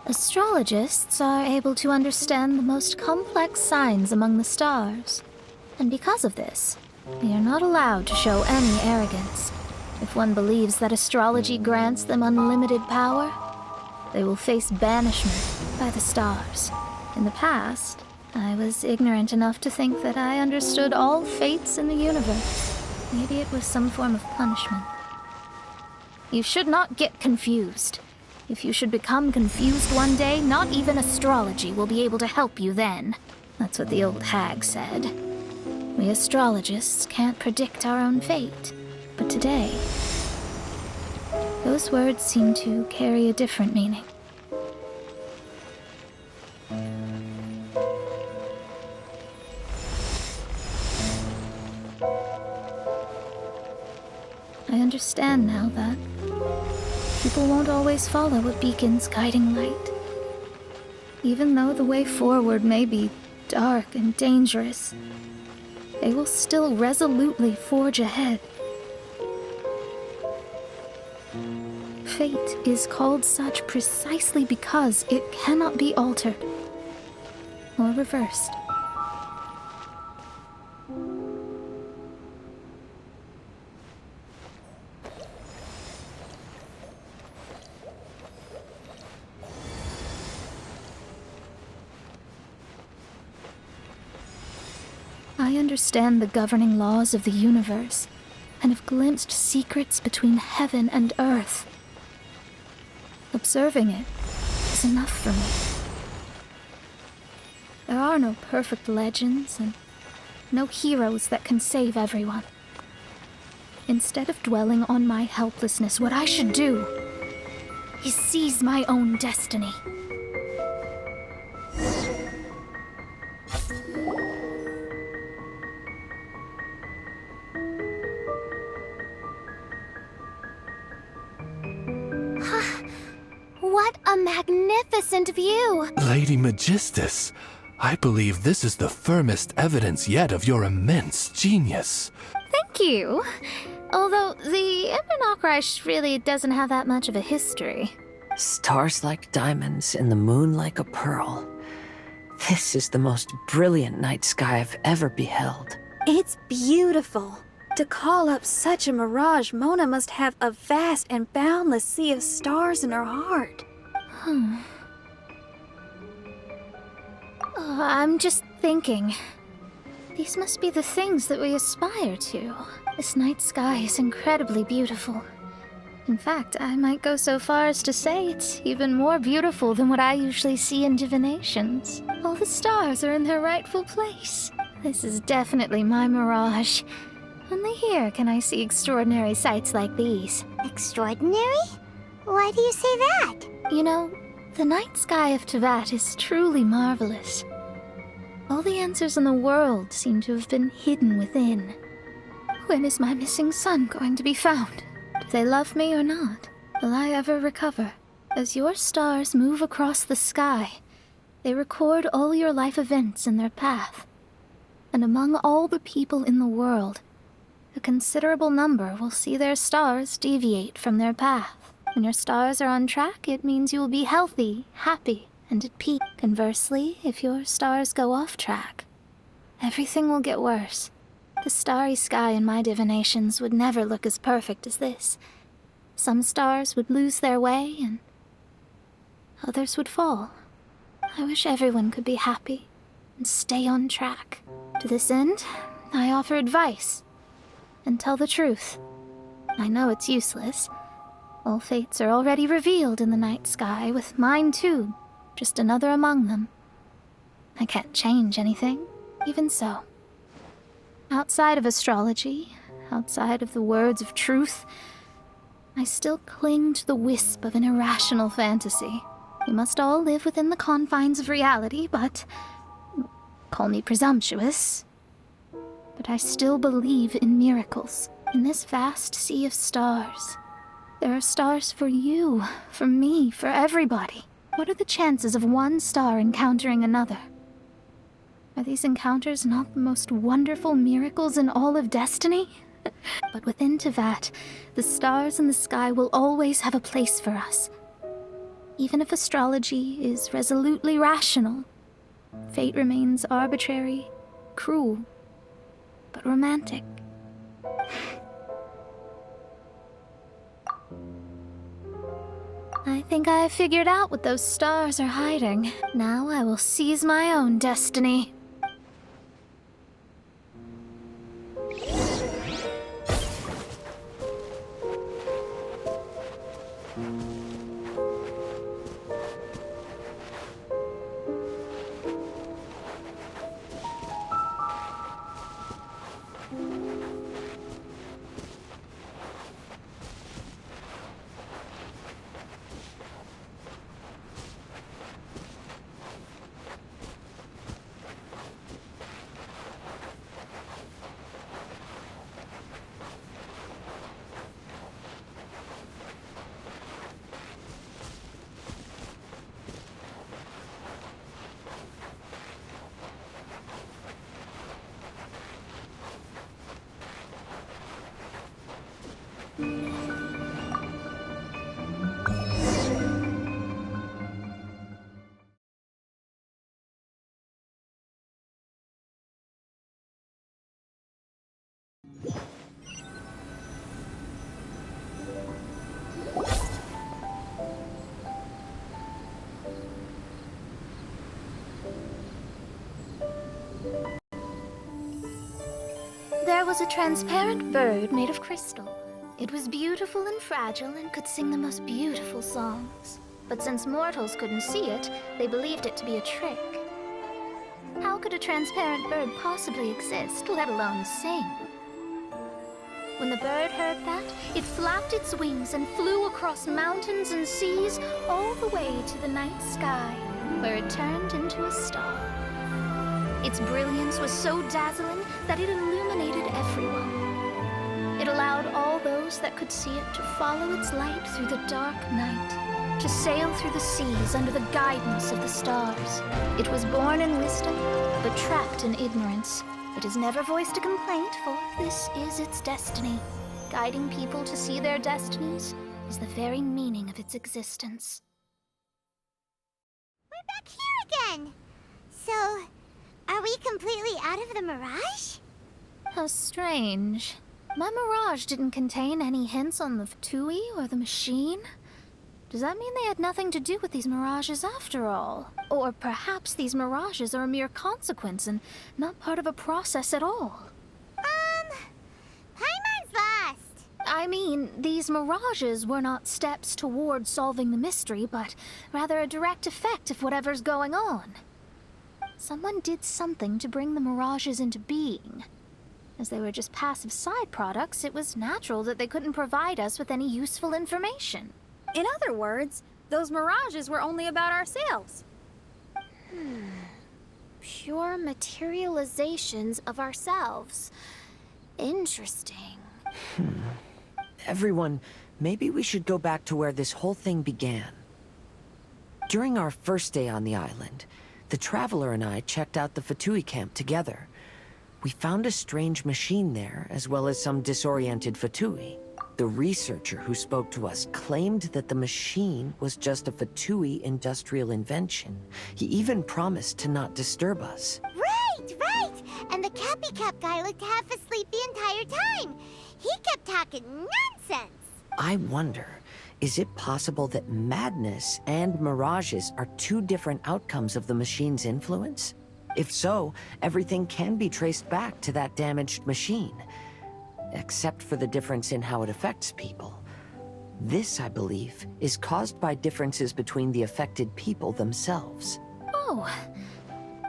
Astrologists are able to understand the most complex signs among the stars. And because of this, they are not allowed to show any arrogance. If one believes that astrology grants them unlimited power, they will face banishment by the stars. In the past, I was ignorant enough to think that I understood all fates in the universe. Maybe it was some form of punishment. You should not get confused. If you should become confused one day, not even astrology will be able to help you then. That's what the old hag said. We astrologists can't predict our own fate. But today, those words seem to carry a different meaning. I understand now that people won't always follow a beacon's guiding light. Even though the way forward may be dark and dangerous, they will still resolutely forge ahead. Fate is called such precisely because it cannot be altered or reversed. I understand the governing laws of the universe, and have glimpsed secrets between heaven and earth. Observing it is enough for me. There are no perfect legends, and no heroes that can save everyone. Instead of dwelling on my helplessness, what I should do is seize my own destiny. What a magnificent view! Lady Magistus, I believe this is the firmest evidence yet of your immense genius. Thank you. Although the Eminocrash really doesn't have that much of a history. Stars like diamonds and the moon like a pearl. This is the most brilliant night sky I've ever beheld. It's beautiful. To call up such a mirage, Mona must have a vast and boundless sea of stars in her heart. I'm just thinking. These must be the things that we aspire to. This night sky is incredibly beautiful. In fact, I might go so far as to say it's even more beautiful than what I usually see in divinations. All the stars are in their rightful place. This is definitely my mirage. Only here can I see extraordinary sights like these. Extraordinary? Why do you say that? You know, the night sky of Teyvat is truly marvelous. All the answers in the world seem to have been hidden within. When is my missing son going to be found? Do they love me or not? Will I ever recover? As your stars move across the sky, they record all your life events in their path. And among all the people in the world, a considerable number will see their stars deviate from their path. When your stars are on track, it means you will be healthy, happy, and at peace. Conversely, if your stars go off track, everything will get worse. The starry sky in my divinations would never look as perfect as this. Some stars would lose their way, and others would fall. I wish everyone could be happy and stay on track. To this end, I offer advice and tell the truth. I know it's useless. All fates are already revealed in the night sky, with mine too, just another among them. I can't change anything, even so. Outside of astrology, outside of the words of truth, I still cling to the wisp of an irrational fantasy. We must all live within the confines of reality, but call me presumptuous. But I still believe in miracles. In this vast sea of stars, there are stars for you, for me, for everybody. What are the chances of one star encountering another? Are these encounters not the most wonderful miracles in all of destiny? But within Tevat, the stars in the sky will always have a place for us. Even if astrology is resolutely rational, fate remains arbitrary, cruel, but romantic. I think I have figured out what those stars are hiding. Now I will seize my own destiny. There was a transparent bird made of crystal. It was beautiful and fragile and could sing the most beautiful songs. But since mortals couldn't see it, they believed it to be a trick. How could a transparent bird possibly exist, let alone sing? When the bird heard that, it flapped its wings and flew across mountains and seas all the way to the night sky, where it turned into a star. Its brilliance was so dazzling that it illuminated everyone. It allowed all those that could see it to follow its light through the dark night, to sail through the seas under the guidance of the stars. It was born in wisdom, but trapped in ignorance. It has never voiced a complaint, for this is its destiny. Guiding people to see their destinies is the very meaning of its existence. We're back here again! So, are we completely out of the mirage? How strange. My mirage didn't contain any hints on the pt3 or the machine. Does that mean they had nothing to do with these mirages after all? Or perhaps these mirages are a mere consequence and not part of a process at all? Paimon's lost. I mean, these mirages were not steps towards solving the mystery, but rather a direct effect of whatever's going on. Someone did something to bring the mirages into being. As they were just passive side products, it was natural that they couldn't provide us with any useful information. In other words, those mirages were only about ourselves. Pure materializations of ourselves. Interesting. Everyone, maybe we should go back to where this whole thing began. During our first day on the island, the Traveler and I checked out the pt3 camp together. We found a strange machine there, as well as some disoriented pt3. The researcher who spoke to us claimed that the machine was just a pt3 industrial invention. He even promised to not disturb us. Right! And the Cappy Cap guy looked half asleep the entire time. He kept talking nonsense. I wonder, is it possible that madness and mirages are two different outcomes of the machine's influence? If so, everything can be traced back to that damaged machine. Except for the difference in how it affects people. This, I believe, is caused by differences between the affected people themselves. Oh,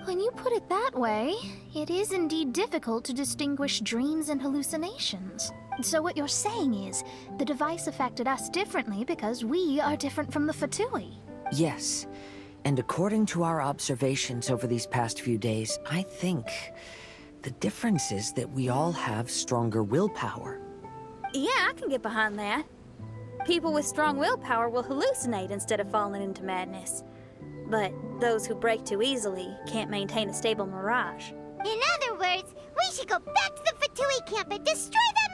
when you put it that way, it is indeed difficult to distinguish dreams and hallucinations. So what you're saying is, the device affected us differently because we are different from the pt3. Yes, and according to our observations over these past few days, I think the difference is that we all have stronger willpower. Yeah, I can get behind that. People with strong willpower will hallucinate instead of falling into madness. But those who break too easily can't maintain a stable mirage. In other words, we should go back to the pt3 camp and destroy that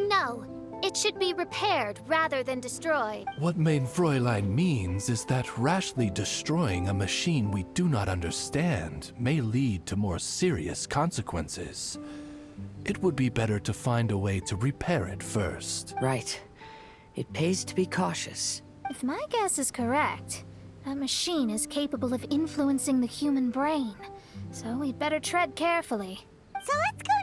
No, it should be repaired rather than destroyed. What mein Fräulein means is that rashly destroying a machine we do not understand may lead to more serious consequences. It would be better to find a way to repair it first. Right. It pays to be cautious. If my guess is correct, that machine is capable of influencing the human brain, so we'd better tread carefully. So let's go